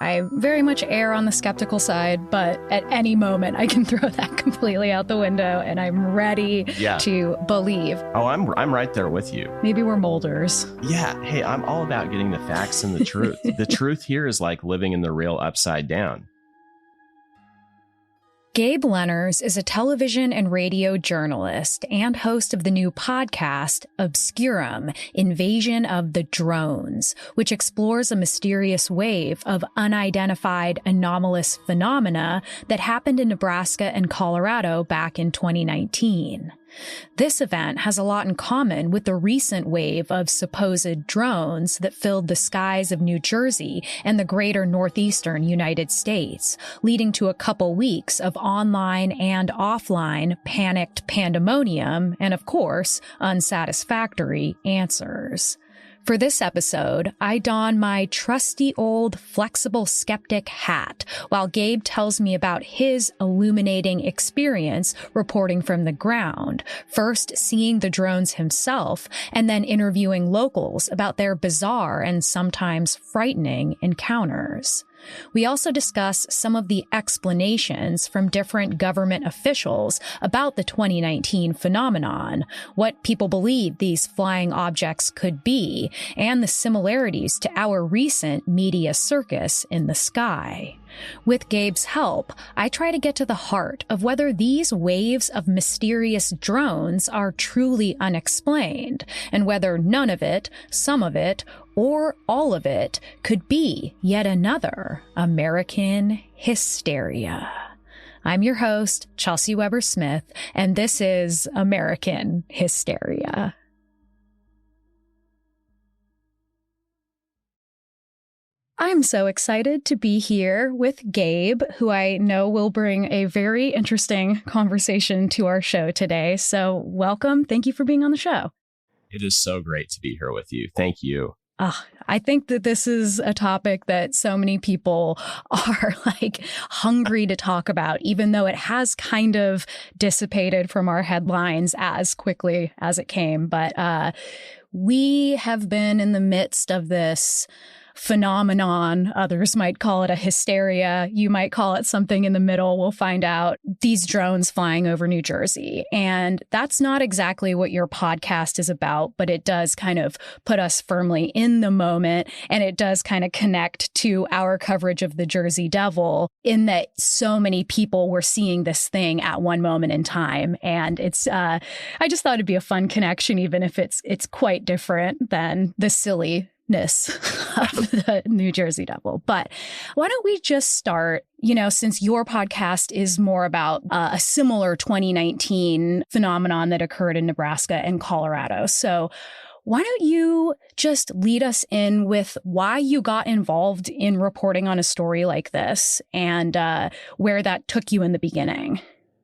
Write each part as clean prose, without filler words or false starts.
I very much err on the skeptical side, but at any moment I can throw that completely out the window and I'm ready to believe. Oh, I'm right there with you. Maybe we're molders. Yeah. Hey, I'm all about getting the facts and the truth. The truth here is like living in the real upside down. Gabe Lenners is a television and radio journalist and host of the new podcast, Obscurum, Invasion of the Drones, which explores a mysterious wave of unidentified anomalous phenomena that happened in Nebraska and Colorado back in 2019. This event has a lot in common with the recent wave of supposed drones that filled the skies of New Jersey and the greater northeastern United States, leading to a couple weeks of online and offline panicked pandemonium and, of course, unsatisfactory answers. For this episode, I don my trusty old flexible skeptic hat while Gabe tells me about his illuminating experience reporting from the ground, first seeing the drones himself and then interviewing locals about their bizarre and sometimes frightening encounters. We also discuss some of the explanations from different government officials about the 2019 phenomenon, what people believe these flying objects could be, and the similarities to our recent media circus in the sky. With Gabe's help, I try to get to the heart of whether these waves of mysterious drones are truly unexplained, and whether none of it, some of it, or all of it could be yet another American hysteria. I'm your host, Chelsey Weber-Smith, and this is American Hysteria. I'm so excited to be here with Gabe, who I know will bring a very interesting conversation to our show today. So welcome. Thank you for being on the show. It is so great to be here with you. Thank you. I think that this is a topic that so many people are hungry to talk about, even though it has kind of dissipated from our headlines as quickly as it came. But we have been in the midst of this phenomenon. Others might call it a hysteria. You might call it something in the middle. We'll find out. These drones flying over New Jersey. And that's not exactly what your podcast is about, but it does kind of put us firmly in the moment. And it does kind of connect to our coverage of the Jersey Devil in that so many people were seeing this thing at one moment in time. And it's, I just thought it'd be a fun connection, even if it's quite different than the silly of the New Jersey Devil. But why don't we just start, since your podcast is more about a similar 2019 phenomenon that occurred in Nebraska and Colorado. So why don't you just lead us in with why you got involved in reporting on a story like this and where that took you in the beginning?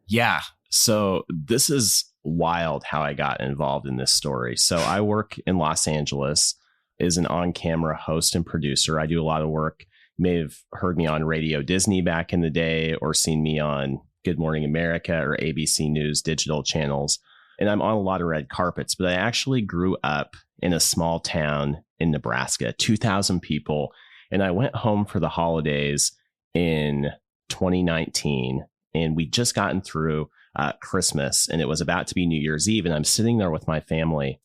Yeah. So this is wild how I got involved in this story. So I work in Los Angeles as an on-camera host and producer. I do a lot of work. You may have heard me on Radio Disney back in the day or seen me on Good Morning America or ABC News digital channels. And I'm on a lot of red carpets, but I actually grew up in a small town in Nebraska, 2,000 people. And I went home for the holidays in 2019, and we'd just gotten through Christmas, and it was about to be New Year's Eve. And I'm sitting there with my family,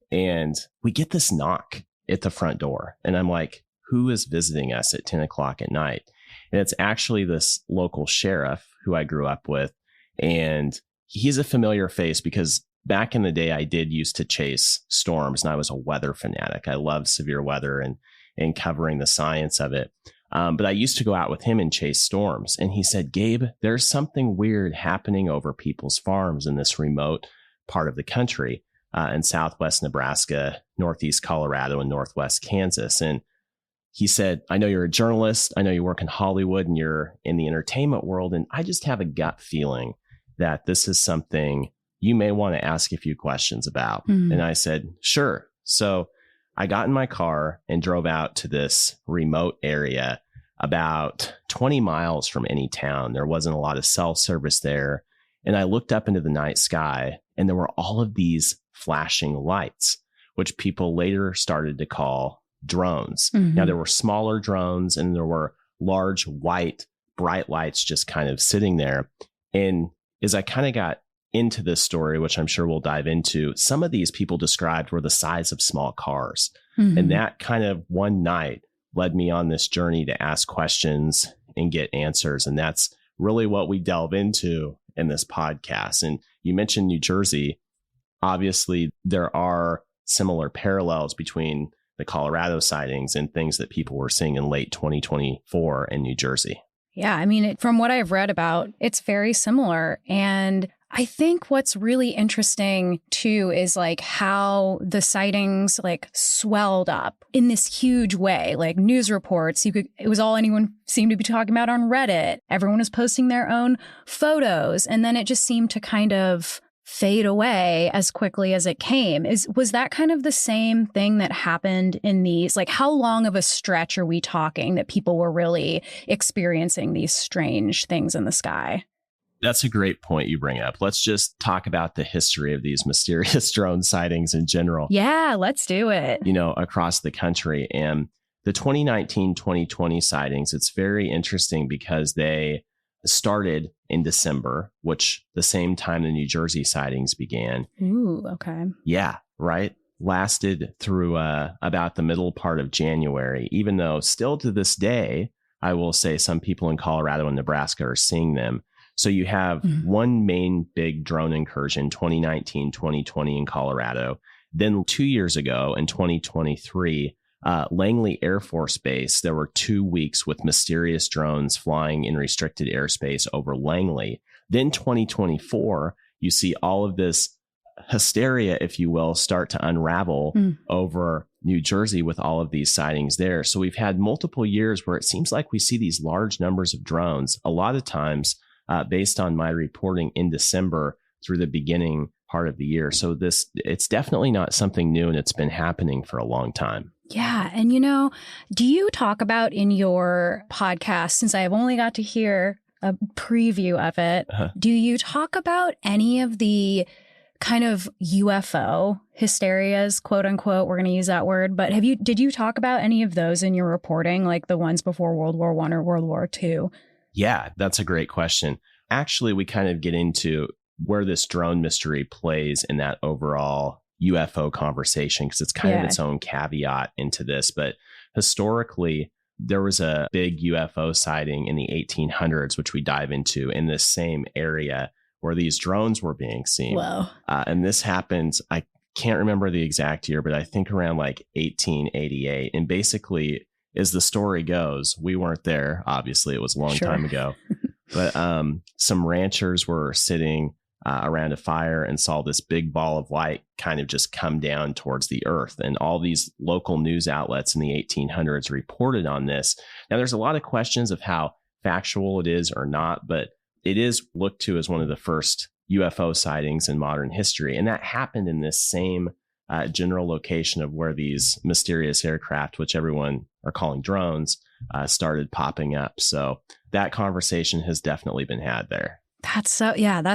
and we get this knock at the front door. And I'm like, who is visiting us at 10 o'clock at night? And it's actually this local sheriff who I grew up with. And he's a familiar face because back in the day, I did used to chase storms, and I was a weather fanatic. I love severe weather and covering the science of it. But I used to go out with him and chase storms. And he said, Gabe, there's something weird happening over people's farms in this remote part of the country. In southwest Nebraska, northeast Colorado, and northwest Kansas. And he said, I know you're a journalist. I know you work in Hollywood and you're in the entertainment world. And I just have a gut feeling that this is something you may want to ask a few questions about. And I said, sure. So I got in my car and drove out to this remote area about 20 miles from any town. There wasn't a lot of cell service there. And I looked up into the night sky, and there were all of these flashing lights, which people later started to call drones. Now, there were smaller drones and there were large white bright lights just kind of sitting there. And as I kind of got into this story, which I'm sure we'll dive into, some of these people described were the size of small cars. And that kind of one night led me on this journey to ask questions and get answers. And that's really what we delve into in this podcast. And you mentioned New Jersey. Obviously, there are similar parallels between the Colorado sightings and things that people were seeing in late 2024 in New Jersey. Yeah, I mean, from what I've read about, it's very similar. And I think what's really interesting too is like how the sightings like swelled up in this huge way, like news reports. It was all anyone seemed to be talking about on Reddit. Everyone was posting their own photos. And then it just seemed to kind of fade away as quickly as it came. Was that kind of the same thing that happened in these? Like, how long of a stretch are we talking that people were really experiencing these strange things in the sky? That's a great point you bring up. Let's just talk about the history of these mysterious drone sightings in general. Yeah, let's do it. Across the country. And the 2019-2020 sightings, it's very interesting because they started in December, which the same time the New Jersey sightings began. Ooh, okay. Yeah, right. Lasted through about the middle part of January, even though still to this day, I will say some people in Colorado and Nebraska are seeing them. So you have one main big drone incursion, 2019-2020 in Colorado. Then 2 years ago in 2023, Langley Air Force Base, there were 2 weeks with mysterious drones flying in restricted airspace over Langley. Then 2024, you see all of this hysteria, if you will, start to unravel over New Jersey with all of these sightings there. So we've had multiple years where it seems like we see these large numbers of drones, a lot of times based on my reporting in December through the beginning part of the year. So it's definitely not something new, and it's been happening for a long time. Yeah. And, do you talk about in your podcast, since I have only got to hear a preview of it, do you talk about any of the kind of UFO hysterias, quote unquote? We're going to use that word. But did you talk about any of those in your reporting, like the ones before World War I or World War II? Yeah, that's a great question. Actually, we kind of get into where this drone mystery plays in that overall UFO conversation, because it's kind of its own caveat into this. But historically, there was a big UFO sighting in the 1800s, which we dive into in this same area where these drones were being seen. Wow. And this happens, I can't remember the exact year, but I think around like 1888. And basically, as the story goes, we weren't there. Obviously, it was a long time ago. But some ranchers were sitting around a fire and saw this big ball of light kind of just come down towards the earth. And all these local news outlets in the 1800s reported on this. Now, there's a lot of questions of how factual it is or not, but it is looked to as one of the first UFO sightings in modern history. And that happened in this same general location of where these mysterious aircraft, which everyone are calling drones, started popping up. So that conversation has definitely been had there. That's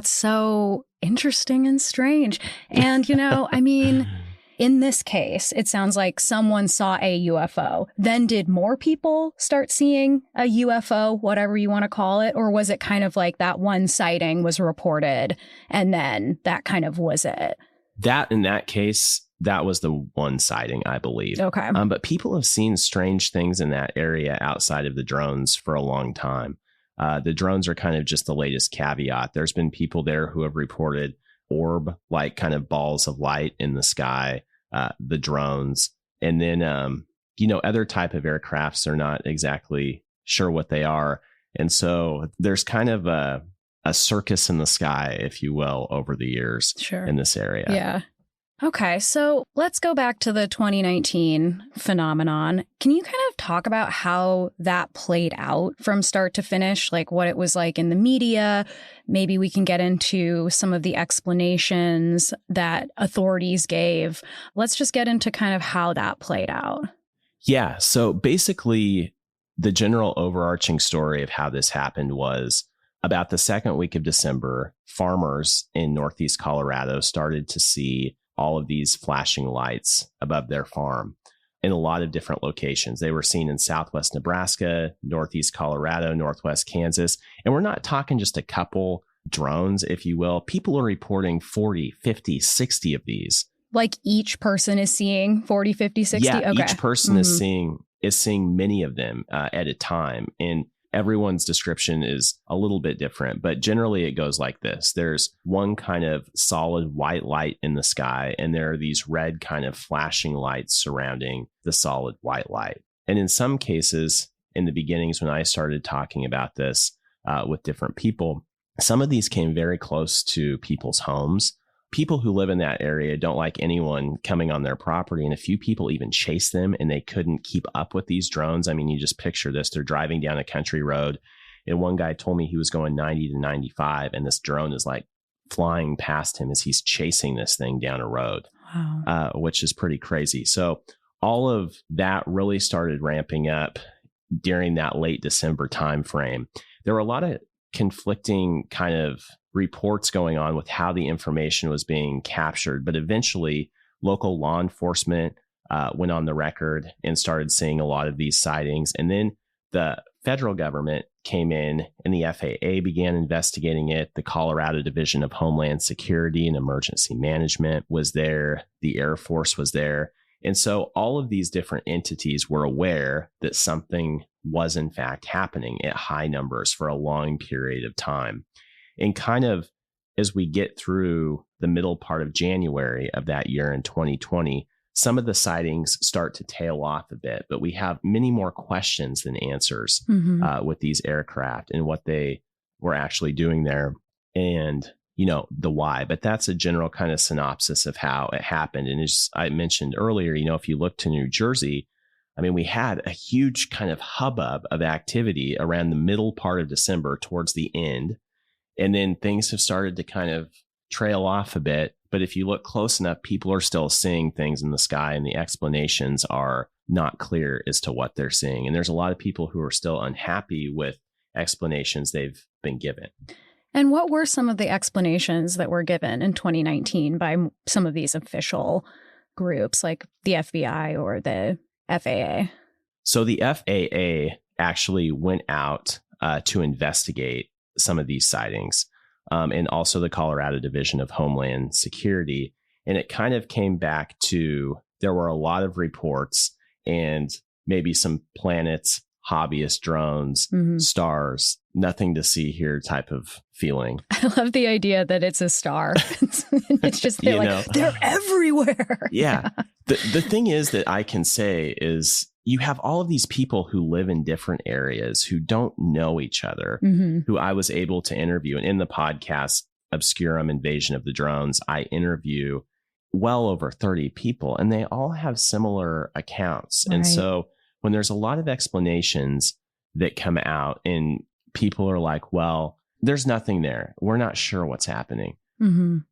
so interesting and strange. And, I mean, in this case, it sounds like someone saw a UFO. Then did more people start seeing a UFO, whatever you want to call it? Or was it kind of like that one sighting was reported and then that kind of was it? In that case, that was the one sighting, I believe. Okay. But people have seen strange things in that area outside of the drones for a long time. The drones are kind of just the latest caveat. There's been people there who have reported orb-like kind of balls of light in the sky, the drones. And then, other type of aircrafts are not exactly sure what they are. And so there's kind of a circus in the sky, if you will, over the years in this area. Yeah. Okay, so let's go back to the 2019 phenomenon. Can you kind of talk about how that played out from start to finish, like what it was like in the media? Maybe we can get into some of the explanations that authorities gave. Let's just get into kind of how that played out. Yeah, so basically, the general overarching story of how this happened was about the second week of December, farmers in Northeast Colorado started to see all of these flashing lights above their farm. in a lot of different locations. They were seen in Southwest Nebraska, Northeast Colorado, Northwest Kansas. And we're not talking just a couple drones, if you will. People are reporting 40, 50, 60 of these. Like each person is seeing 40, 50, 60? Yeah, okay. Each person is seeing many of them at a time. And everyone's description is a little bit different, but generally it goes like this. There's one kind of solid white light in the sky, and there are these red kind of flashing lights surrounding the solid white light. And in some cases, in the beginnings, when I started talking about this with different people, some of these came very close to people's homes. People who live in that area don't like anyone coming on their property. And a few people even chase them, and they couldn't keep up with these drones. I mean, you just picture this. They're driving down a country road, and one guy told me he was going 90 to 95, and this drone is like flying past him as he's chasing this thing down a road, which is pretty crazy. So all of that really started ramping up during that late December timeframe. There were a lot of conflicting kind of reports going on with how the information was being captured. But eventually, local law enforcement went on the record and started seeing a lot of these sightings. And then the federal government came in, and the FAA began investigating it. The Colorado Division of Homeland Security and Emergency Management was there. The Air Force was there. And so all of these different entities were aware that something was in fact happening at high numbers for a long period of time. And kind of as we get through the middle part of January of that year in 2020, some of the sightings start to tail off a bit, but we have many more questions than answers with these aircraft and what they were actually doing there and, you know, the why. But that's a general kind of synopsis of how it happened. And as I mentioned earlier, you know, if you look to New Jersey, I mean, we had a huge kind of hubbub of activity around the middle part of December towards the end. And then things have started to kind of trail off a bit. But if you look close enough, people are still seeing things in the sky, and the explanations are not clear as to what they're seeing. And there's a lot of people who are still unhappy with explanations they've been given. And what were some of the explanations that were given in 2019 by some of these official groups like the FBI or the FAA? So the FAA actually went out to investigate some of these sightings, and also the Colorado Division of Homeland Security. And it kind of came back to, there were a lot of reports and maybe some planets, hobbyist drones, stars, nothing to see here type of feeling. I love the idea that it's a star. It's just, they're everywhere. Yeah. The thing is that I can say is, you have all of these people who live in different areas who don't know each other, who I was able to interview. And in the podcast, Obscurum, Invasion of the Drones, I interview well over 30 people, and they all have similar accounts. Right. And so when there's a lot of explanations that come out and people are like, well, there's nothing there, we're not sure what's happening.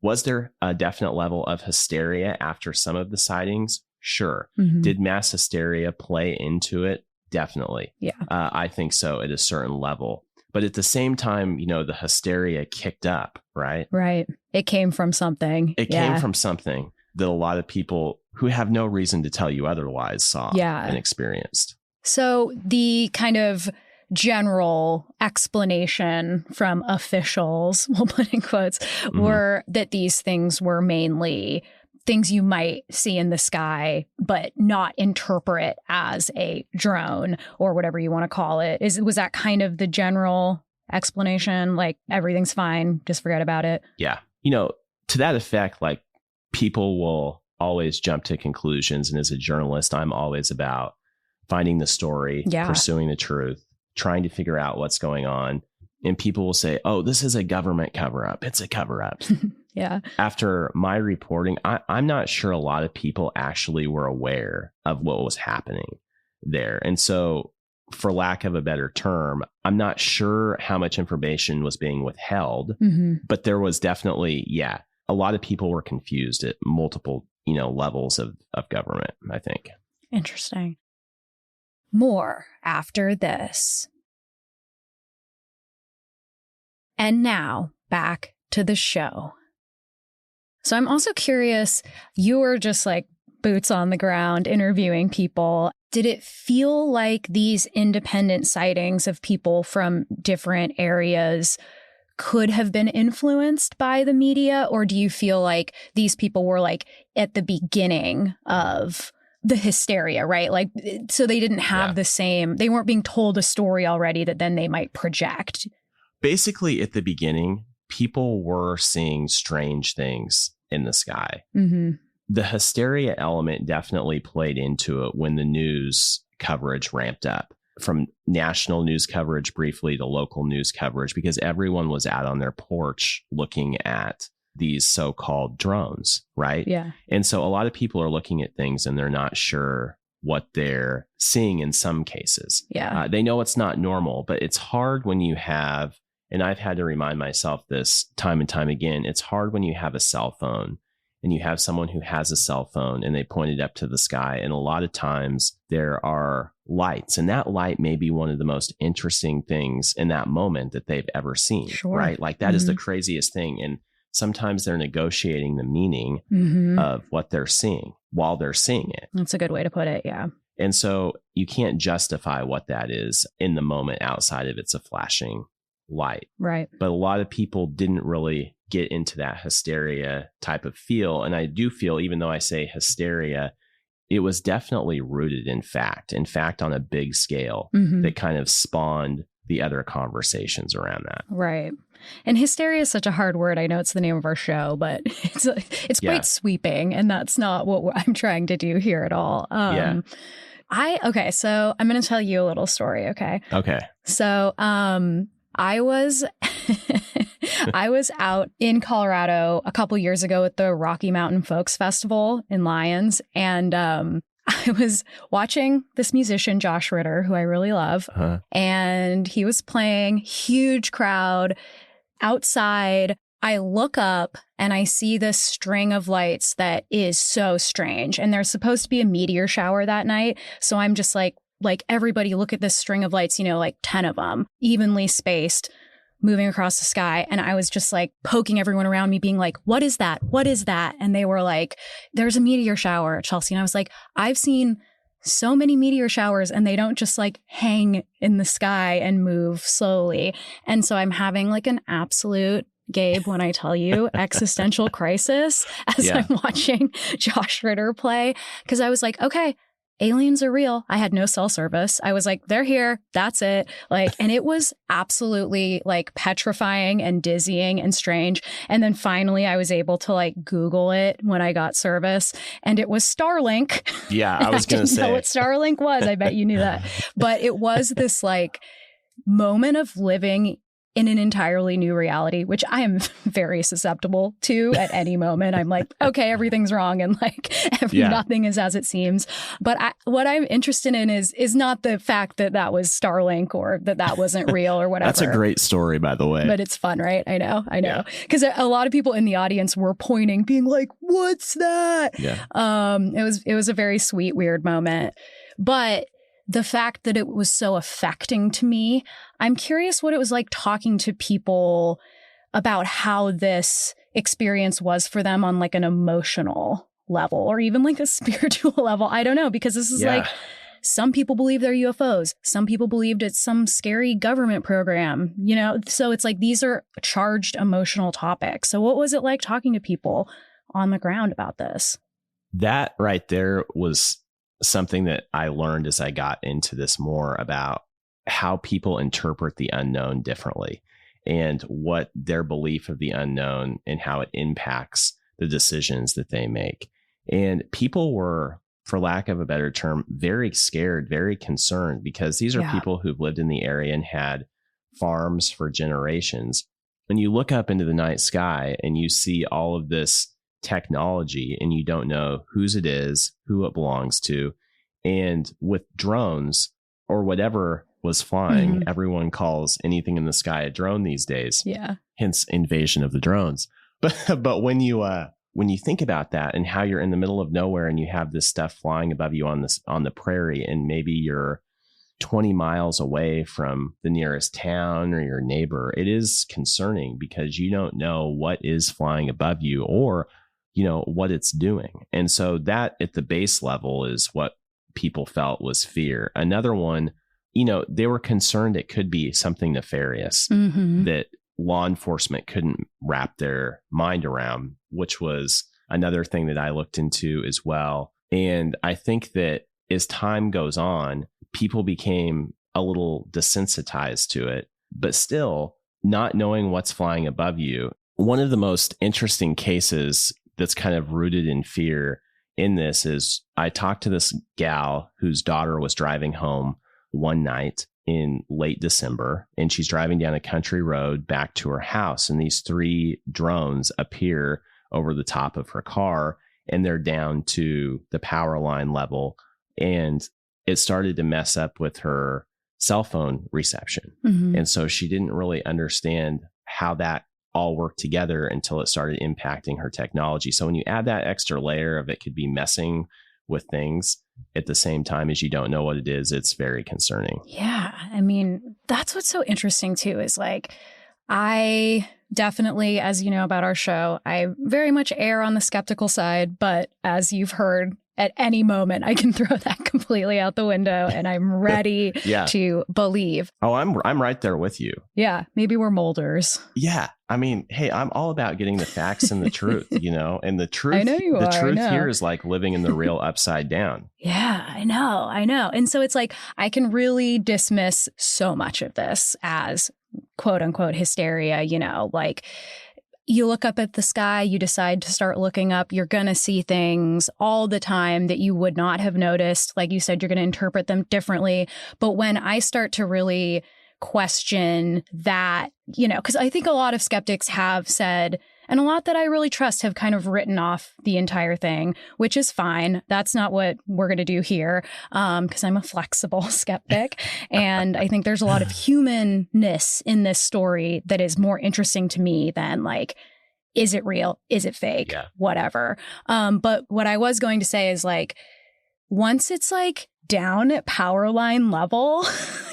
Was there a definite level of hysteria after some of the sightings? Sure. Did mass hysteria play into it? Definitely. Yeah. I think so at a certain level. But at the same time, you know, the hysteria kicked up, right? Right. It came from something. It came from something that a lot of people who have no reason to tell you otherwise saw and experienced. So the kind of general explanation from officials, we'll put in quotes, were that these things were mainly things you might see in the sky, but not interpret as a drone or whatever you want to call it. Was that kind of the general explanation? Like, everything's fine, just forget about it? Yeah. You know, to that effect, like, people will always jump to conclusions. And as a journalist, I'm always about finding the story, pursuing the truth, trying to figure out what's going on. And people will say, oh, this is a government cover up. It's a cover up. Yeah. After my reporting, I'm not sure a lot of people actually were aware of what was happening there. And so, for lack of a better term, I'm not sure how much information was being withheld, but there was definitely, a lot of people were confused at multiple, levels of government, I think. Interesting. More after this. And now back to the show. So I'm also curious, you were just like boots on the ground, interviewing people. Did it feel like these independent sightings of people from different areas could have been influenced by the media? Or do you feel like these people were like at the beginning of the hysteria, right? Like, so they didn't have the same, they weren't being told a story already that then they might project. Basically, at the beginning, people were seeing strange things in the sky. Mm-hmm. The hysteria element definitely played into it when the news coverage ramped up, from national news coverage briefly to local news coverage, because everyone was out on their porch looking at these so-called drones, right? Yeah. And so a lot of people are looking at things and they're not sure what they're seeing in some cases. Yeah. They know it's not normal, but it's hard when you have, and I've had to remind myself this time and time again, it's hard when you have a cell phone and you have someone who has a cell phone and they point it up to the sky. And a lot of times there are lights, and that light may be one of the most interesting things in that moment that they've ever seen, right? Like that is the craziest thing. And sometimes they're negotiating the meaning of what they're seeing while they're seeing it. That's a good way to put it. Yeah. And so you can't justify what that is in the moment outside of it's a flashing light. Right. But a lot of people didn't really get into that hysteria type of feel. And I do feel, even though I say hysteria, it was definitely rooted in fact on a big scale that kind of spawned the other conversations around that. Right. And hysteria is such a hard word. I know it's the name of our show, but it's quite sweeping, and that's not what I'm trying to do here at all. Okay, so I'm going to tell you a little story, okay? Okay. So I was I was out in Colorado a couple years ago at the Rocky Mountain Folks Festival in Lyons, and I was watching this musician, Josh Ritter, who I really love, and he was playing, huge crowd outside. I look up and I see this string of lights that is so strange, and there's supposed to be a meteor shower that night, so I'm just like, everybody look at this string of lights, like 10 of them, evenly spaced, moving across the sky. And I was just like poking everyone around me, being like, what is that? What is that? And they were like, there's a meteor shower at Chelsey. And I was like, I've seen so many meteor showers and they don't just like hang in the sky and move slowly. And so I'm having like an absolute, Gabe, when I tell you, existential crisis as I'm watching Josh Ritter play. Because I was like, okay, aliens are real. I had no cell service. I was like, they're here. That's it. And it was absolutely petrifying and dizzying and strange. And then finally I was able to Google it when I got service, and it was Starlink. Yeah, I was going to say. I didn't know what Starlink was. I bet you knew that. But it was this moment of living in an entirely new reality, which I am very susceptible to at any moment. I'm like, okay, everything's wrong, and nothing is as it seems. But what I'm interested in is not the fact that was Starlink or that wasn't real or whatever. That's a great story, by the way. But it's fun, right? I know. Because a lot of people in the audience were pointing, being like, "What's that?" Yeah. It was a very sweet, weird moment, but the fact that it was so affecting to me, I'm curious what it was like talking to people about how this experience was for them on an emotional level or even a spiritual level. I don't know, because this is some people believe they're UFOs. Some people believed it's some scary government program, so it's these are charged emotional topics. So what was it like talking to people on the ground about this? That right there was something that I learned as I got into this more, about how people interpret the unknown differently and what their belief of the unknown and how it impacts the decisions that they make. And people were, for lack of a better term, very scared, very concerned, because these are people who've lived in the area and had farms for generations. When you look up into the night sky and you see all of this technology and you don't know whose it is, who it belongs to. And with drones or whatever was flying, everyone calls anything in the sky a drone these days. Yeah. Hence invasion of the drones. But when you think about that and how you're in the middle of nowhere and you have this stuff flying above you on the prairie, and maybe you're 20 miles away from the nearest town or your neighbor, it is concerning because you don't know what is flying above you or what it's doing. And so that at the base level is what people felt was fear. Another one, they were concerned it could be something nefarious that law enforcement couldn't wrap their mind around, which was another thing that I looked into as well. And I think that as time goes on, people became a little desensitized to it, but still not knowing what's flying above you. One of the most interesting cases that's kind of rooted in fear in this is I talked to this gal whose daughter was driving home one night in late December, and she's driving down a country road back to her house, and these 3 drones appear over the top of her car, and they're down to the power line level, and it started to mess up with her cell phone reception. And so she didn't really understand how that all worked together until it started impacting her technology. So when you add that extra layer of it could be messing with things at the same time as you don't know what it is, it's very concerning. Yeah. I mean, that's what's so interesting too, is like, I definitely, as you know about our show, I very much err on the skeptical side, but as you've heard, at any moment, I can throw that completely out the window and I'm ready to believe. Oh, I'm right there with you. Yeah. Maybe we're molders. Yeah. I mean, hey, I'm all about getting the facts and the truth, and the truth, I know you the are, truth here is like living in the real upside down. Yeah, I know. And so it's like, I can really dismiss so much of this as quote unquote hysteria, like, you look up at the sky, you decide to start looking up, you're going to see things all the time that you would not have noticed. Like you said, you're going to interpret them differently. But when I start to really question that, because I think a lot of skeptics have said, and a lot that I really trust have kind of written off the entire thing, which is fine. That's not what we're going to do here, because I'm a flexible skeptic. And I think there's a lot of humanness in this story that is more interesting to me than like, is it real? Is it fake? Yeah. Whatever. But what I was going to say is like, once it's like down at power line level,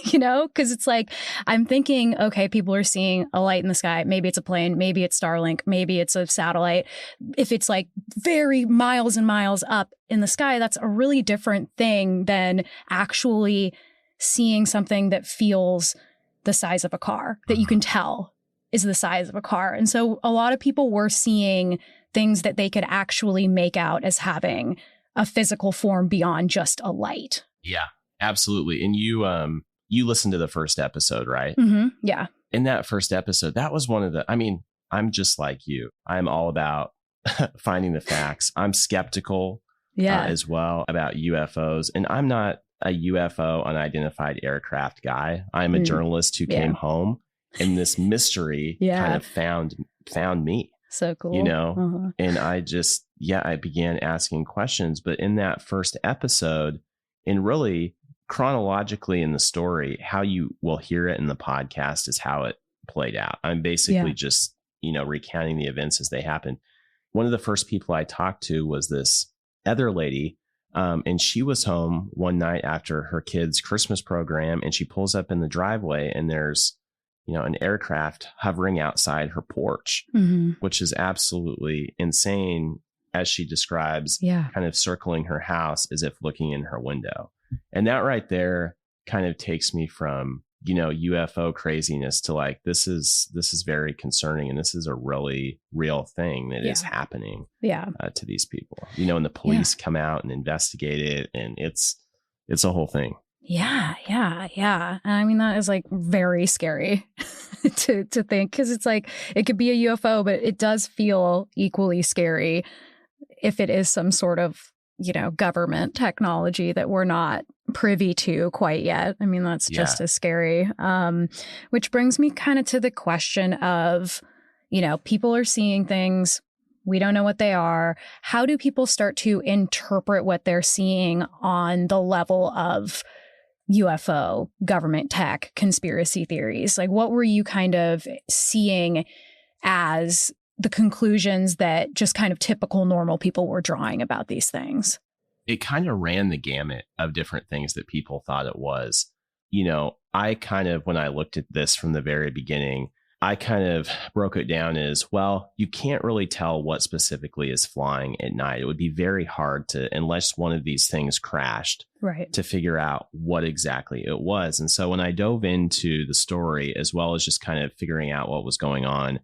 because it's like, I'm thinking, okay, people are seeing a light in the sky. Maybe it's a plane. Maybe it's Starlink. Maybe it's a satellite. If it's like very miles and miles up in the sky, that's a really different thing than actually seeing something that feels the size of a car, that you can tell is the size of a car. And so a lot of people were seeing things that they could actually make out as having a physical form beyond just a light. Yeah, absolutely. And you listened to the first episode, right? Yeah. In that first episode, that was one of I'm just like you. I'm all about finding the facts. I'm skeptical as well about UFOs. And I'm not a UFO unidentified aircraft guy. I'm a journalist who came home and this mystery kind of found me. So cool. And I began asking questions. But in that first episode, and really chronologically in the story, how you will hear it in the podcast is how it played out. I'm basically just, recounting the events as they happened. One of the first people I talked to was this other lady. And she was home one night after her kids' Christmas program, and she pulls up in the driveway and there's an aircraft hovering outside her porch, which is absolutely insane, as she describes, kind of circling her house as if looking in her window. And that right there kind of takes me from, UFO craziness to like, this is very concerning. And this is a really real thing that is happening to these people, and the police come out and investigate it. And it's a whole thing. Yeah. I mean, that is like very scary to think, because it's like it could be a UFO, but it does feel equally scary if it is some sort of, government technology that we're not privy to quite yet. I mean, that's just as scary. Which brings me kind of to the question of, people are seeing things. We don't know what they are. How do people start to interpret what they're seeing on the level of UFO, government tech, conspiracy theories? Like, what were you kind of seeing as the conclusions that just kind of typical normal people were drawing about these things? It kind of ran the gamut of different things that people thought it was. I kind of, when I looked at this from the very beginning, I kind of broke it down as, well, you can't really tell what specifically is flying at night. It would be very hard to, unless one of these things crashed, right, to figure out what exactly it was. And so when I dove into the story, as well as just kind of figuring out what was going on,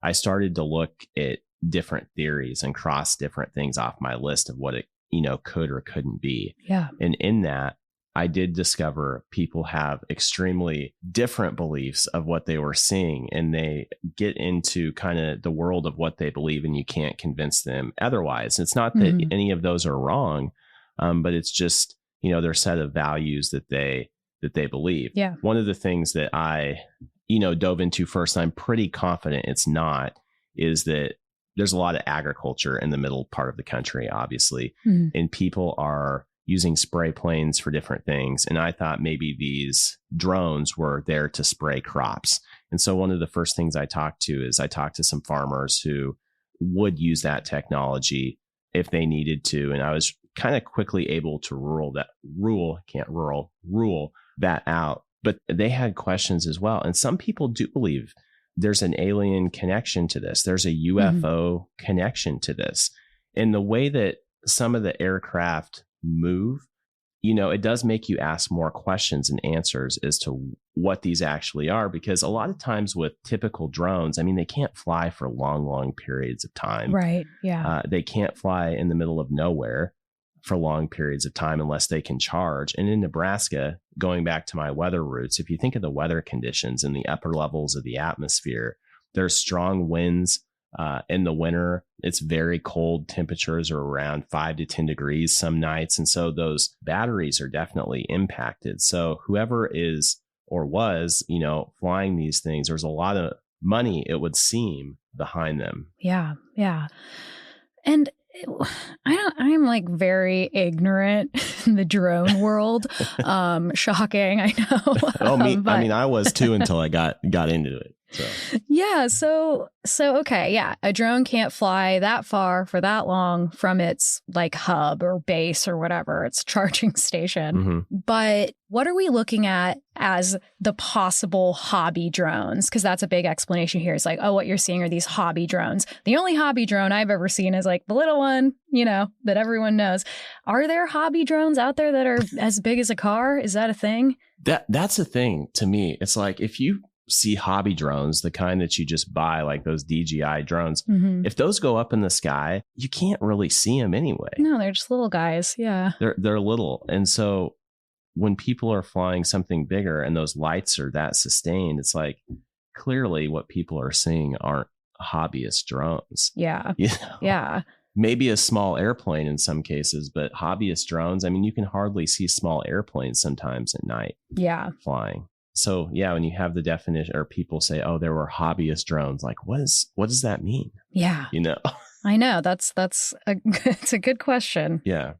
I started to look at different theories and cross different things off my list of what it, could or couldn't be. Yeah. And in that, I did discover people have extremely different beliefs of what they were seeing, and they get into kind of the world of what they believe, and you can't convince them otherwise. It's not that any of those are wrong, but it's just, their set of values that they believe. Yeah. One of the things that I, dove into first, I'm pretty confident it's not, is that there's a lot of agriculture in the middle part of the country, obviously, and people are using spray planes for different things. And I thought maybe these drones were there to spray crops. And so one of the first things I talked to some farmers who would use that technology if they needed to. And I was kind of quickly able to rule that out. But they had questions as well. And some people do believe there's an alien connection to this. There's a UFO connection to this. And the way that some of the aircraft move, it does make you ask more questions and answers as to what these actually are, because a lot of times with typical drones, I mean, they can't fly for long periods of time. Right. Yeah. They can't fly in the middle of nowhere for long periods of time unless they can charge. And in Nebraska, going back to my weather roots, if you think of the weather conditions in the upper levels of the atmosphere, there's strong winds. In the winter, it's very cold. Temperatures are around 5 to 10 degrees some nights. And so those batteries are definitely impacted. So whoever is or was, flying these things, there's a lot of money, it would seem, behind them. Yeah. Yeah. And I'm like very ignorant in the drone world. Shocking, I know. I was too until I got into it. So. Yeah. So okay. Yeah. A drone can't fly that far for that long from its like hub or base or whatever, its charging station. But what are we looking at as the possible hobby drones? Because that's a big explanation here. It's like, oh, what you're seeing are these hobby drones. The only hobby drone I've ever seen is like the little one, that everyone knows. Are there hobby drones out there that are as big as a car? Is that a thing? That's a thing to me. It's like, if you see hobby drones, the kind that you just buy, like those DJI drones, if those go up in the sky, you can't really see them anyway. No, they're just little guys. Yeah. They're little. And so when people are flying something bigger and those lights are that sustained, it's like, clearly what people are seeing aren't hobbyist drones. Yeah. Yeah. Maybe a small airplane in some cases, but hobbyist drones, I mean, you can hardly see small airplanes sometimes at night. Yeah. Flying. So yeah, when you have the definition, or people say, oh, there were hobbyist drones, like what does that mean? Yeah. I know. It's a good question. Yeah.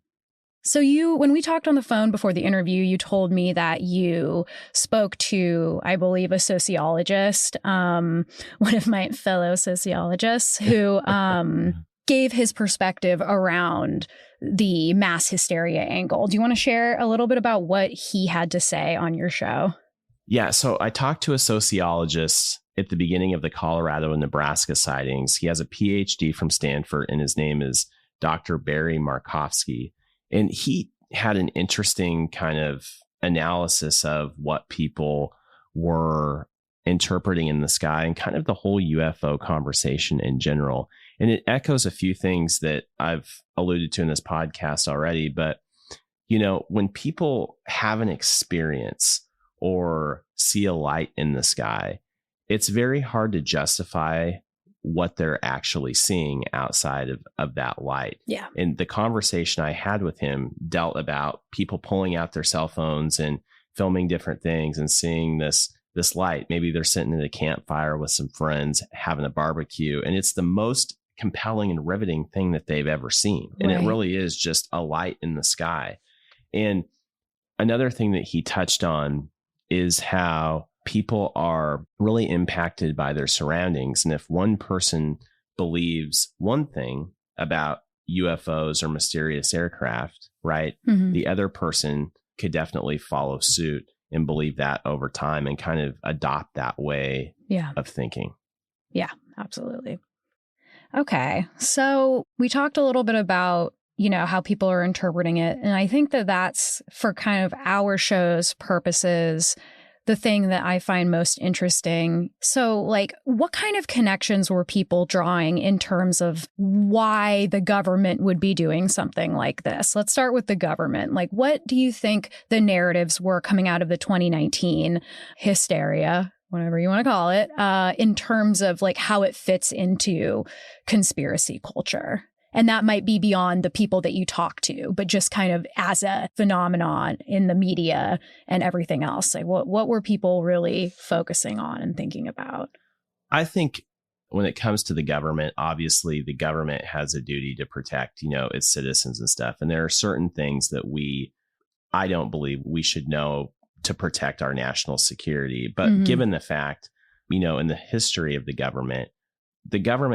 So when we talked on the phone before the interview, you told me that you spoke to, I believe, a sociologist, one of my fellow sociologists who gave his perspective around the mass hysteria angle. Do you want to share a little bit about what he had to say on your show? Yeah, so I talked to a sociologist at the beginning of the Colorado and Nebraska sightings. He has a PhD from Stanford, and his name is Dr. Barry Markovsky. And he had an interesting kind of analysis of what people were interpreting in the sky and kind of the whole UFO conversation in general. And it echoes a few things that I've alluded to in this podcast already. But, when people have an experience or see a light in the sky, it's very hard to justify what they're actually seeing outside of that light. Yeah. And the conversation I had with him dealt about people pulling out their cell phones and filming different things and seeing this light. Maybe they're sitting at a campfire with some friends having a barbecue, and it's the most compelling and riveting thing that they've ever seen. And it really is just a light in the sky. And another thing that he touched on is how people are really impacted by their surroundings. And if one person believes one thing about UFOs or mysterious aircraft, right, the other person could definitely follow suit and believe that over time and kind of adopt that way of thinking. Yeah, absolutely. Okay. So we talked a little bit about, how people are interpreting it. And I think that that's, for kind of our show's purposes, the thing that I find most interesting. So, like, what kind of connections were people drawing in terms of why the government would be doing something like this? Let's start with the government. Like, what do you think the narratives were coming out of the 2019 hysteria, whatever you want to call it, in terms of like how it fits into conspiracy culture? And that might be beyond the people that you talk to, but just kind of as a phenomenon in the media and everything else. Like, what were people really focusing on and thinking about? I think when it comes to the government, obviously the government has a duty to protect, its citizens and stuff. And there are certain things that I don't believe we should know to protect our national security. But given the fact, in the history of the government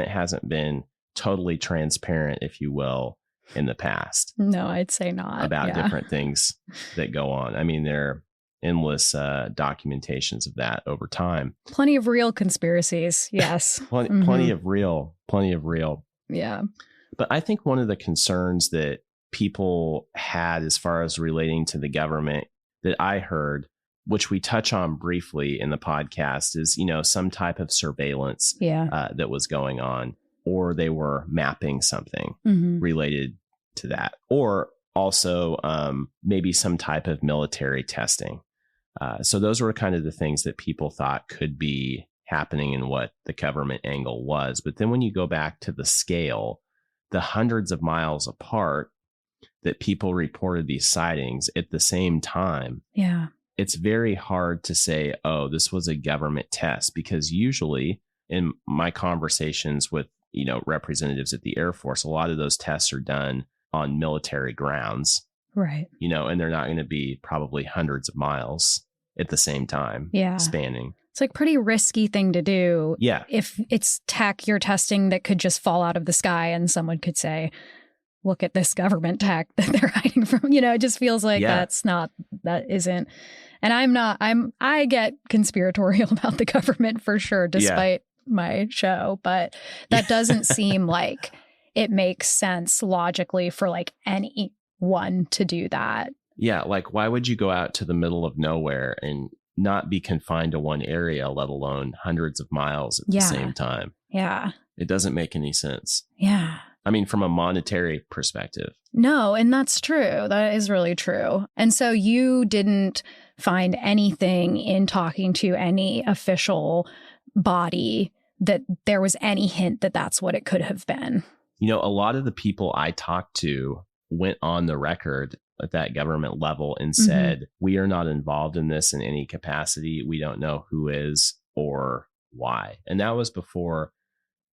hasn't been totally transparent, if you will, in the past. No, I'd say not. About different things that go on. I mean, there are endless documentations of that over time. Plenty of real conspiracies. Yes. Plenty of real. Yeah. But I think one of the concerns that people had as far as relating to the government that I heard, which we touch on briefly in the podcast, is, some type of surveillance that was going on, or they were mapping something related to that, or also maybe some type of military testing. So those were kind of the things that people thought could be happening and what the government angle was. But then when you go back to the scale, the hundreds of miles apart that people reported these sightings at the same time, it's very hard to say, oh, this was a government test, because usually in my conversations with representatives at the Air Force, a lot of those tests are done on military grounds, right? And they're not going to be probably hundreds of miles at the same time, spanning. It's like pretty risky thing to do. Yeah. If it's tech you're testing that could just fall out of the sky and someone could say, look at this government tech that they're hiding from, it just feels like that isn't. And I get conspiratorial about the government for sure, despite my show, but that doesn't seem like it makes sense logically for like anyone to do that. Yeah. Like, why would you go out to the middle of nowhere and not be confined to one area, let alone hundreds of miles at the same time? Yeah. It doesn't make any sense. Yeah. I mean, from a monetary perspective. No, and that's true. That is really true. And so you didn't find anything in talking to any official body that there was any hint that that's what it could have been? A lot of the people I talked to went on the record at that government level and said, we are not involved in this in any capacity. We don't know who is or why. And that was before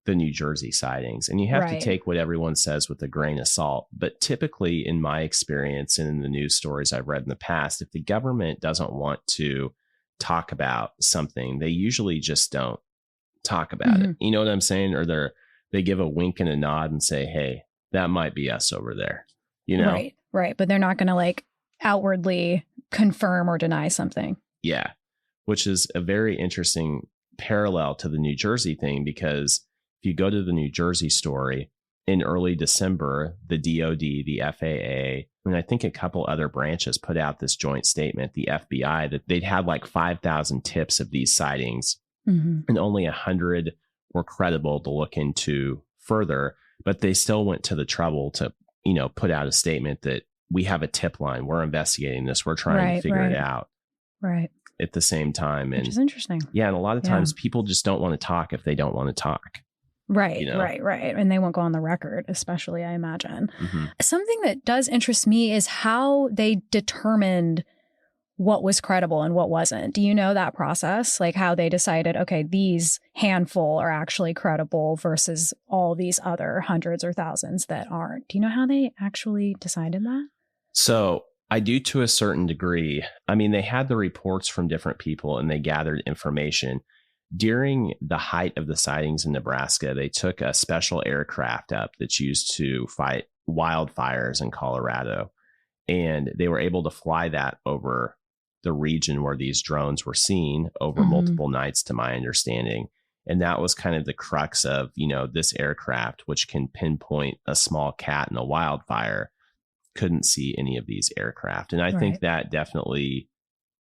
the New Jersey sightings. And you have to take what everyone says with a grain of salt. But typically, in my experience and in the news stories I've read in the past, if the government doesn't want to talk about something, they usually just don't talk about it. You know what I'm saying? Or they give a wink and a nod and say, hey, that might be us over there. Right. But they're not going to like outwardly confirm or deny something. Yeah. Which is a very interesting parallel to the New Jersey thing, because if you go to the New Jersey story, in early December, the DOD, the FAA, and I think a couple other branches put out this joint statement, the FBI, that they'd had like 5,000 tips of these sightings, and only 100 were credible to look into further. But they still went to the trouble to, put out a statement that we have a tip line. We're investigating this. We're trying to figure it out. Right. At the same time. Which is interesting. Yeah. And a lot of times people just don't want to talk if they don't want to talk. Right. And they won't go on the record, especially, I imagine. Something that does interest me is how they determined what was credible and what wasn't. Do you know that process? Like how they decided, okay, these handful are actually credible versus all these other hundreds or thousands that aren't. Do you know how they actually decided that? So I do, to a certain degree. I mean, they had the reports from different people and they gathered information. During the height of the sightings in Nebraska, they took a special aircraft up that's used to fight wildfires in Colorado. And they were able to fly that over the region where these drones were seen over multiple nights, to my understanding. And that was kind of the crux of, this aircraft, which can pinpoint a small cat in a wildfire, couldn't see any of these aircraft. And I think that definitely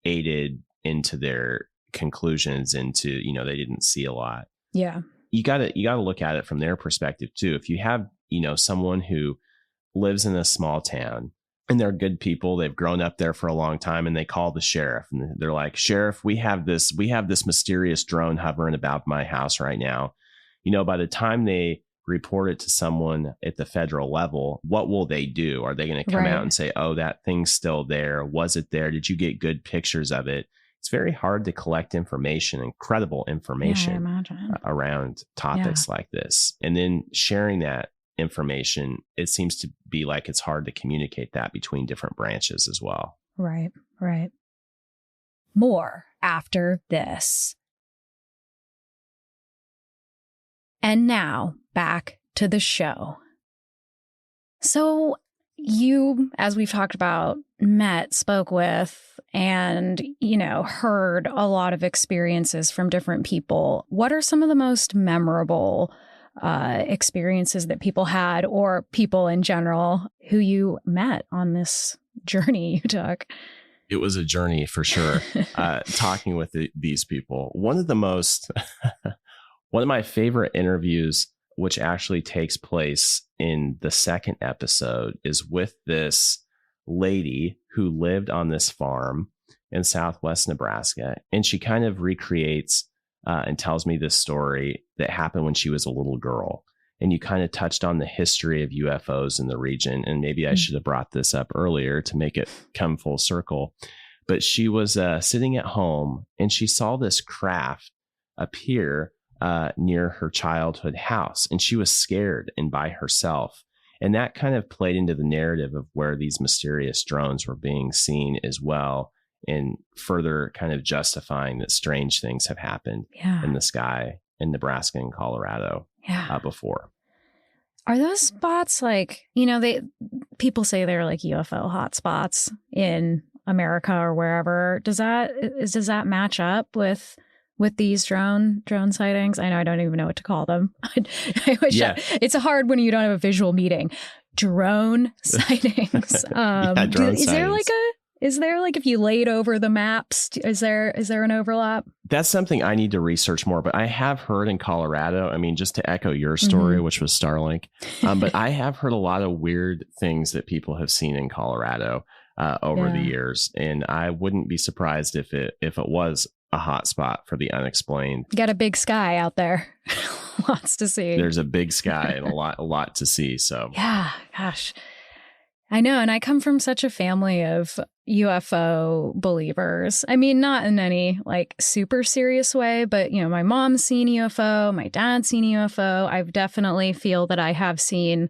aided into their conclusions into, they didn't see a lot. Yeah. You got to look at it from their perspective too. If you have, someone who lives in a small town and they're good people, they've grown up there for a long time, and they call the sheriff and they're like, "Sheriff, we have this mysterious drone hovering above my house right now." By the time they report it to someone at the federal level, what will they do? Are they going to come out and say, "Oh, that thing's still there. Was it there? Did you get good pictures of it?" It's very hard to collect information, incredible information around topics like this. And then sharing that information, it seems to be like it's hard to communicate that between different branches as well. Right. More after this. And now back to the show. So you, as we've talked about, spoke with, and, heard a lot of experiences from different people. What are some of the most memorable experiences that people had, or people in general who you met on this journey you took? It was a journey for sure. Talking with these people. One of my favorite interviews, which actually takes place in the second episode, is with this lady who lived on this farm in Southwest Nebraska. And she kind of recreates and tells me this story that happened when she was a little girl. And you kind of touched on the history of UFOs in the region. And maybe I should have brought this up earlier to make it come full circle. But she was sitting at home and she saw this craft appear near her childhood house. And she was scared and by herself. And that kind of played into the narrative of where these mysterious drones were being seen as well, and further kind of justifying that strange things have happened in the sky in Nebraska and Colorado before. Are those spots like, people say they're like UFO hotspots in America or wherever. Does that match up with these drone sightings? I know I don't even know what to call them. I wish it's hard when you don't have a visual meeting. Drone sightings. Drone sightings. Is there like, if you laid over the maps, is there an overlap? That's something I need to research more, but I have heard in Colorado, I mean, just to echo your story, which was Starlink, but I have heard a lot of weird things that people have seen in Colorado over the years. And I wouldn't be surprised if it was a hot spot for the unexplained. You got a big sky out there. Lots to see. There's a big sky and a lot to see. So yeah, gosh. I know. And I come from such a family of UFO believers. I mean, not in any like super serious way, but my mom's seen UFO, my dad's seen UFO. I definitely feel that I have seen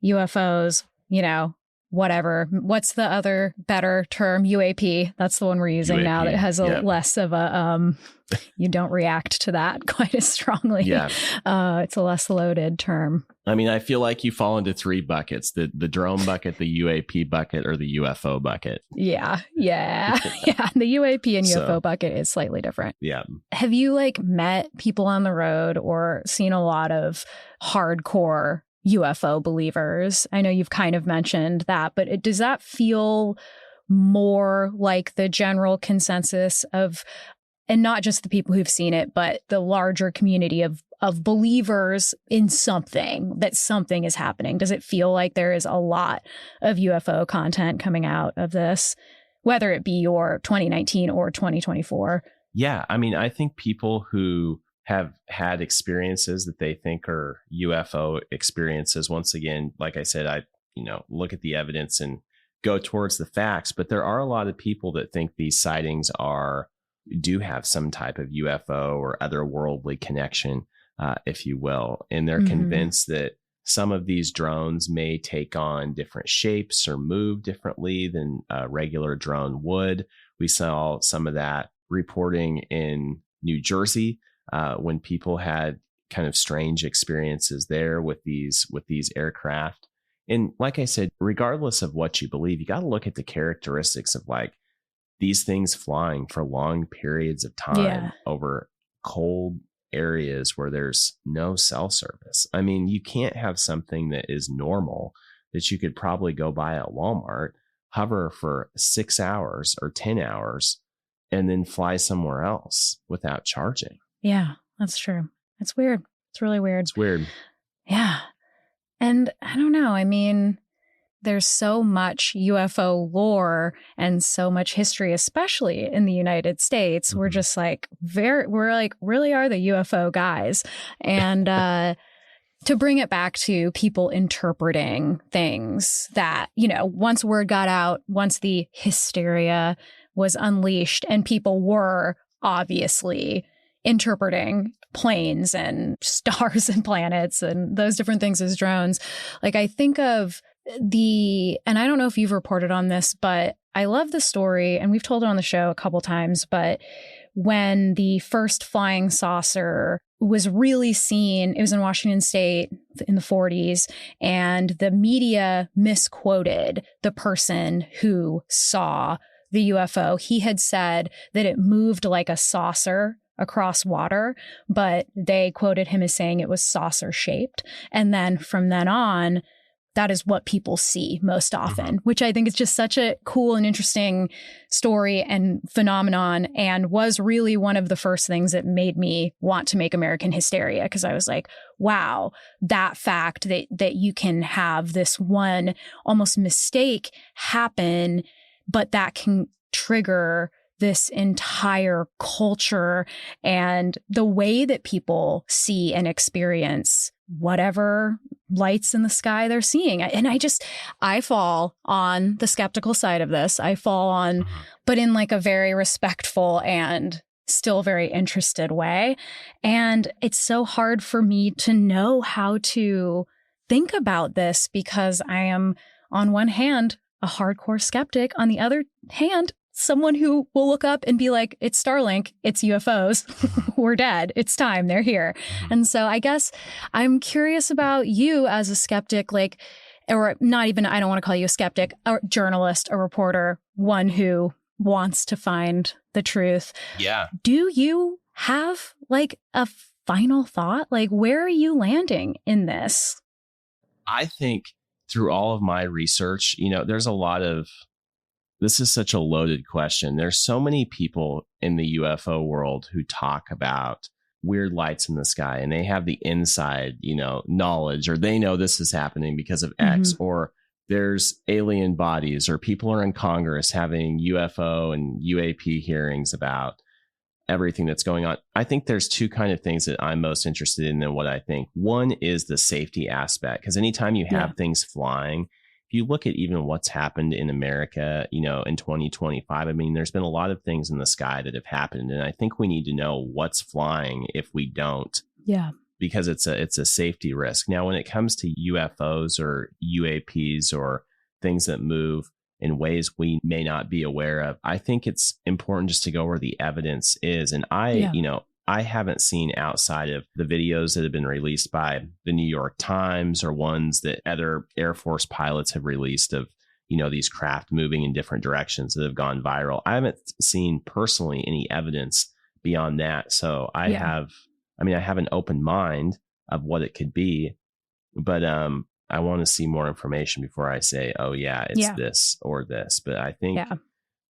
UFOs, whatever. What's the other better term? UAP. That's the one we're using UAP, now that has a less of a, you don't react to that quite as strongly. Yeah. It's a less loaded term. I mean, I feel like you fall into three buckets, the drone bucket, the UAP bucket, or the UFO bucket. Yeah. The UAP and UFO bucket is slightly different. Yeah. Have you met people on the road or seen a lot of hardcore UFO believers? I know you've kind of mentioned that, but does that feel more like the general consensus of, and not just the people who've seen it, but the larger community of believers in something, that something is happening? Does it feel like there is a lot of UFO content coming out of this, whether it be your 2019 or 2024? Yeah. I mean, I think people who have had experiences that they think are UFO experiences, once again, like I said, I look at the evidence and go towards the facts, but there are a lot of people that think these sightings do have some type of UFO or otherworldly connection, if you will. And they're convinced that some of these drones may take on different shapes or move differently than a regular drone would. We saw some of that reporting in New Jersey when people had kind of strange experiences there with these aircraft. And like I said, regardless of what you believe, you got to look at the characteristics of these things flying for long periods of time over cold areas where there's no cell service. I mean, you can't have something that is normal that you could probably go buy at Walmart, hover for 6 hours or 10 hours, and then fly somewhere else without charging. Yeah, that's true. It's weird. It's really weird. It's weird. Yeah. And I don't know. I mean, there's so much UFO lore and so much history, especially in the United States. Mm-hmm. We're just like, really are the UFO guys. And to bring it back to people interpreting things that, once word got out, once the hysteria was unleashed and people were obviously interpreting planes and stars and planets and those different things as drones. Like, I think of and I don't know if you've reported on this, but I love the story, and we've told it on the show a couple times, but when the first flying saucer was really seen, it was in Washington State in the 40s, and the media misquoted the person who saw the UFO. He had said that it moved like a saucer across water, but they quoted him as saying it was saucer shaped. And then from then on, that is what people see most often, which I think is just such a cool and interesting story and phenomenon, and was really one of the first things that made me want to make American Hysteria, because I was like, wow, that fact that you can have this one almost mistake happen, but that can trigger this entire culture and the way that people see and experience whatever lights in the sky they're seeing. And I fall on the skeptical side of this. I fall on, but in like a very respectful and still very interested way. And it's so hard for me to know how to think about this, because I am, on one hand, a hardcore skeptic. On the other hand, someone who will look up and be like, it's Starlink, it's UFOs, we're dead, it's time, they're here. And so I guess I'm curious about you as a skeptic, like, or not even, I don't want to call you a skeptic, a journalist, a reporter, one who wants to find the truth. Yeah. Do you have like a final thought? Like, where are you landing in this? I think through all of my research, there's a lot of, this is such a loaded question. There's so many people in the UFO world who talk about weird lights in the sky, and they have the inside, knowledge, or they know this is happening because of X, or there's alien bodies, or people are in Congress having UFO and UAP hearings about everything that's going on. I think there's two kind of things that I'm most interested in than what I think. One is the safety aspect, because anytime you have things flying, if you look at even what's happened in America, in 2025, I mean, there's been a lot of things in the sky that have happened. And I think we need to know what's flying if we don't. Yeah. Because it's a safety risk. Now, when it comes to UFOs or UAPs or things that move in ways we may not be aware of, I think it's important just to go where the evidence is. And I haven't seen, outside of the videos that have been released by the New York Times or ones that other Air Force pilots have released of, these craft moving in different directions that have gone viral. I haven't seen personally any evidence beyond that. So I have an open mind of what it could be, but I want to see more information before I say, oh yeah, it's this or this. But I think,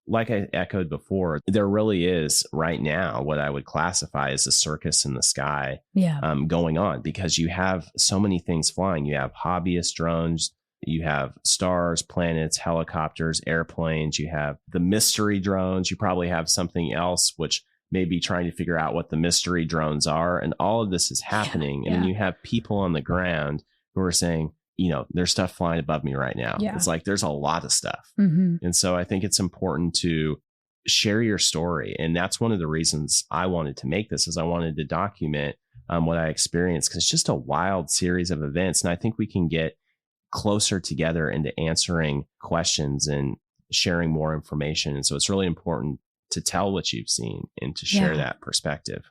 like I echoed before, there really is right now what I would classify as a circus in the sky going on, because you have so many things flying. You have hobbyist drones, you have stars, planets, helicopters, airplanes, you have the mystery drones. You probably have something else which may be trying to figure out what the mystery drones are. And all of this is happening. And then you have people on the ground who are saying, there's stuff flying above me right now. It's like, there's a lot of stuff. And so I think it's important to share your story. And that's one of the reasons I wanted to make this, is I wanted to document what I experienced, because it's just a wild series of events. And I think we can get closer together into answering questions and sharing more information. And so it's really important to tell what you've seen and to share that perspective.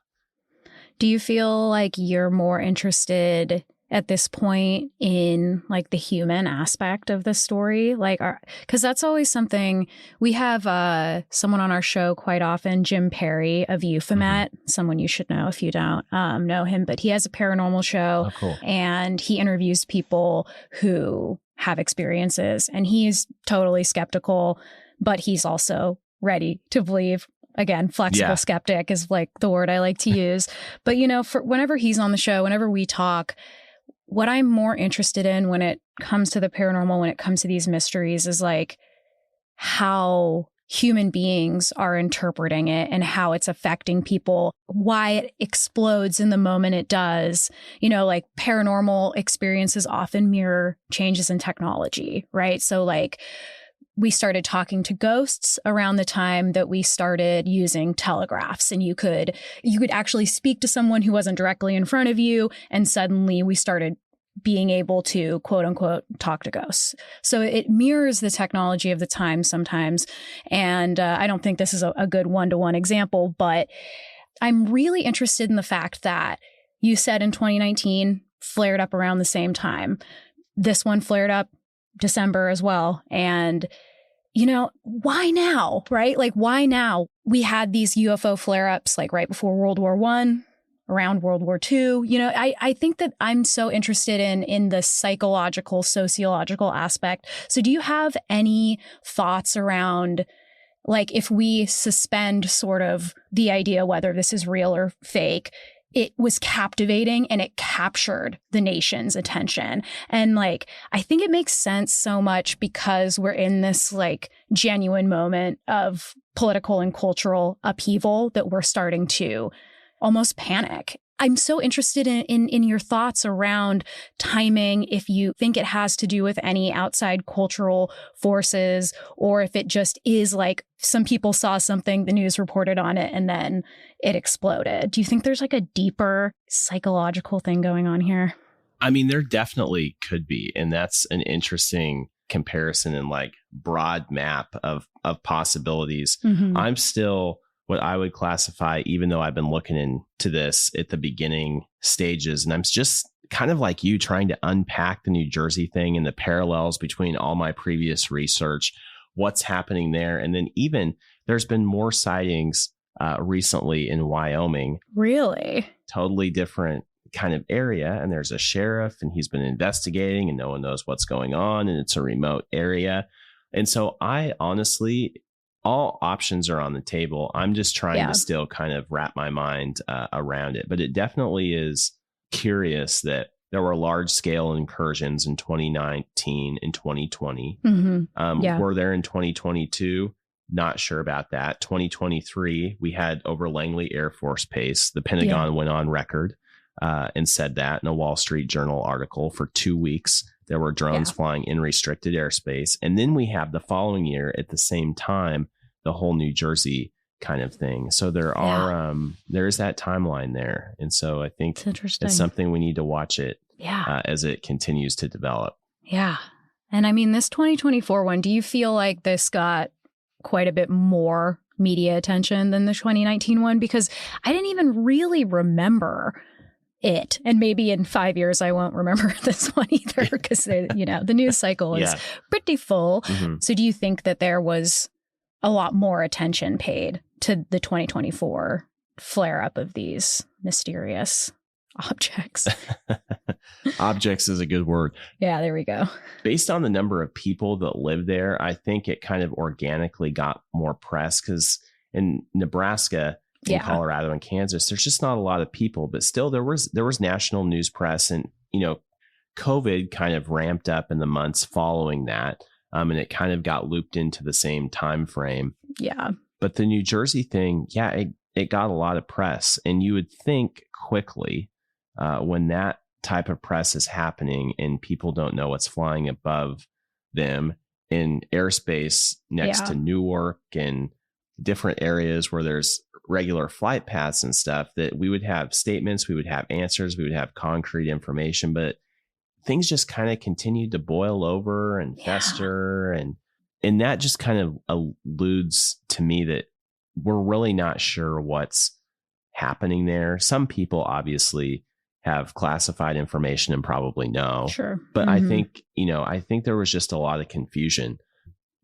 Do you feel like you're more interested, at this point in like the human aspect of the story? Like, because that's always something we have someone on our show quite often, Jim Perry of Euphemet, someone you should know if you don't know him, but he has a paranormal show. Oh, cool. And he interviews people who have experiences, and he's totally skeptical, but he's also ready to believe. Again, flexible skeptic is like the word I like to use. But, you know, for whenever he's on the show, whenever we talk, what I'm more interested in when it comes to the paranormal, when it comes to these mysteries, is like how human beings are interpreting it and how it's affecting people, why it explodes in the moment it does. You know, like paranormal experiences often mirror changes in technology, right? So like, we started talking to ghosts around the time that we started using telegraphs, and you could actually speak to someone who wasn't directly in front of you, and suddenly we started being able to quote unquote talk to ghosts. So it mirrors the technology of the time sometimes. And I don't think this is a good one-to-one example, but I'm really interested in the fact that you said in 2019 flared up around the same time. This one flared up December as well. And, you know, why now, right? Like, why now? We had these UFO flare-ups like right before World War I, around World War II. You know, I think that I'm so interested in the psychological, sociological aspect. So do you have any thoughts around, like, if we suspend sort of the idea whether this is real or fake, it was captivating and it captured the nation's attention. And like, I think it makes sense so much because we're in this like genuine moment of political and cultural upheaval that we're starting to almost panic. I'm so interested in your thoughts around timing, if you think it has to do with any outside cultural forces, or if it just is like some people saw something, the news reported on it, and then it exploded. Do you think there's like a deeper psychological thing going on here? I mean, there definitely could be. And that's an interesting comparison and like broad map of possibilities. I'm still what I would classify, even though I've been looking into this at the beginning stages, and I'm just kind of like you trying to unpack the New Jersey thing and the parallels between all my previous research, what's happening there. And then even there's been more sightings recently in Wyoming. Really? Totally different kind of area. And there's a sheriff and he's been investigating and no one knows what's going on. And it's a remote area. And so I honestly, all options are on the table. I'm just trying to still kind of wrap my mind around it. But it definitely is curious that there were large scale incursions in 2019 and 2020. Were there in 2022? Not sure about that. 2023, we had over Langley Air Force Base. The Pentagon went on record and said that in a Wall Street Journal article. For 2 weeks, there were drones flying in restricted airspace. And then we have the following year at the same time, the whole New Jersey kind of thing. So there are, there is that timeline there. And so I think it's something we need to watch it as it continues to develop. Yeah. And I mean, this 2024 one, do you feel like this got quite a bit more media attention than the 2019 one? Because I didn't even really remember it. And maybe in 5 years, I won't remember this one either because, you know, the news cycle is pretty full. So do you think that there was a lot more attention paid to the 2024 flare up of these mysterious objects? Objects is a good word. Yeah, there we go. Based on the number of people that live there, I think it kind of organically got more press because in Nebraska, in Colorado and Kansas, there's just not a lot of people, but still there was national news press, and, you know, COVID kind of ramped up in the months following that. And it kind of got looped into the same time frame. Yeah. But the New Jersey thing, it got a lot of press, and you would think quickly when that type of press is happening and people don't know what's flying above them in airspace next to Newark and different areas where there's regular flight paths and stuff, that we would have statements, we would have answers, we would have concrete information, but things just kind of continued to boil over and fester. And that just kind of alludes to me that we're really not sure what's happening there. Some people obviously have classified information and probably know. Sure. But I think there was just a lot of confusion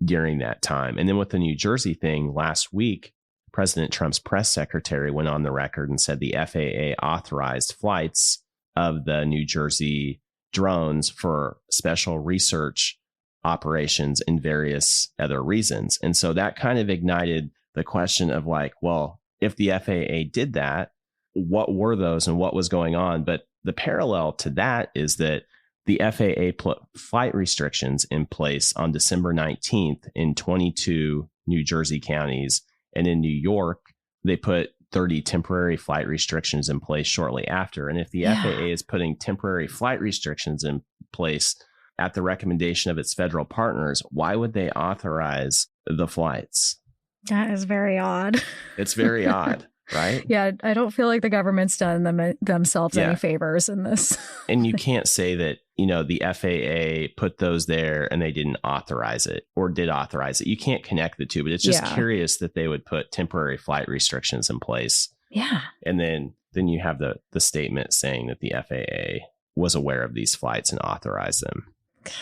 during that time. And then with the New Jersey thing last week, President Trump's press secretary went on the record and said the FAA authorized flights of the New Jersey drones for special research operations and various other reasons. And so that kind of ignited the question of like, well, if the FAA did that, what were those and what was going on? But the parallel to that is that the FAA put flight restrictions in place on December 19th in 22 New Jersey counties. And in New York, they put 30 temporary flight restrictions in place shortly after. And if the FAA is putting temporary flight restrictions in place at the recommendation of its federal partners, why would they authorize the flights? That is very odd. It's very odd, right? Yeah, I don't feel like the government's done themselves any favors in this. And you can't say that, the FAA put those there and they didn't authorize it or did authorize it. You can't connect the two, but it's just curious that they would put temporary flight restrictions in place. Yeah. And then you have the statement saying that the FAA was aware of these flights and authorized them. God,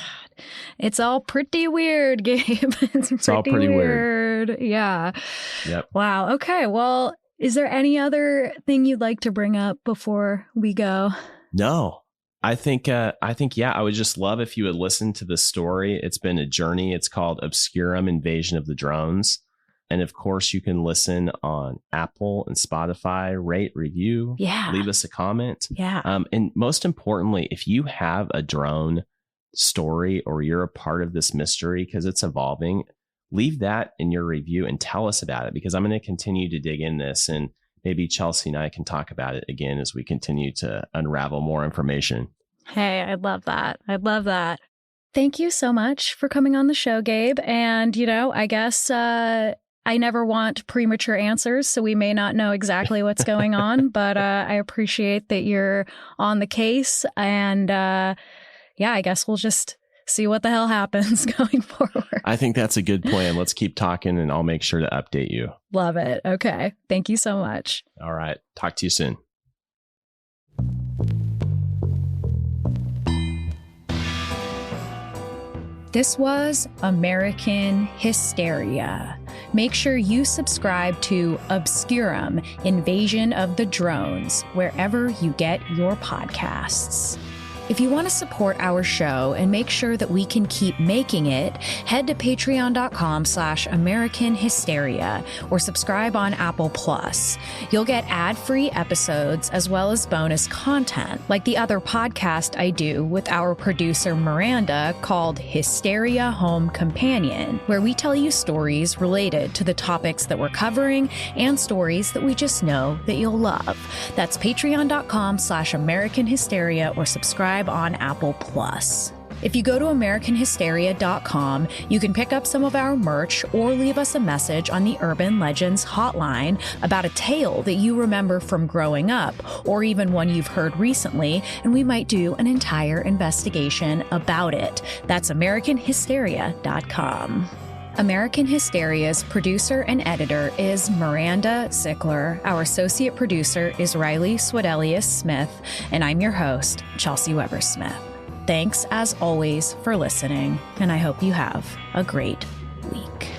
it's all pretty weird, Gabe. It's all pretty weird. Yeah. Yep. Wow. Okay. Well, is there any other thing you'd like to bring up before we go? No. I think, I would just love if you would listen to the story. It's been a journey. It's called Obscurum, Invasion of the Drones. And of course, you can listen on Apple and Spotify, rate, review, leave us a comment. Yeah. And most importantly, if you have a drone story or you're a part of this mystery, because it's evolving, leave that in your review and tell us about it, because I'm going to continue to dig in this, and maybe Chelsey and I can talk about it again as we continue to unravel more information. Hey, I'd love that. I'd love that. Thank you so much for coming on the show, Gabe. And, I guess I never want premature answers, so we may not know exactly what's going on, but I appreciate that you're on the case. And I guess we'll just see what the hell happens going forward. I think that's a good plan. Let's keep talking and I'll make sure to update you. Love it. Okay. Thank you so much. All right. Talk to you soon. This was American Hysteria. Make sure you subscribe to Obscurum, Invasion of the Drones, wherever you get your podcasts. If you want to support our show and make sure that we can keep making it, head to patreon.com/American Hysteria or subscribe on Apple Plus. You'll get ad-free episodes as well as bonus content, like the other podcast I do with our producer Miranda called Hysteria Home Companion, where we tell you stories related to the topics that we're covering and stories that we just know that you'll love. That's patreon.com/American Hysteria or subscribe on Apple Plus. If you go to AmericanHysteria.com, you can pick up some of our merch or leave us a message on the Urban Legends hotline about a tale that you remember from growing up, or even one you've heard recently, and we might do an entire investigation about it. That's AmericanHysteria.com. American Hysteria's producer and editor is Miranda Zickler. Our associate producer is Riley Swedelius Smith, and I'm your host, Chelsey Weber Smith. Thanks, as always, for listening, and I hope you have a great week.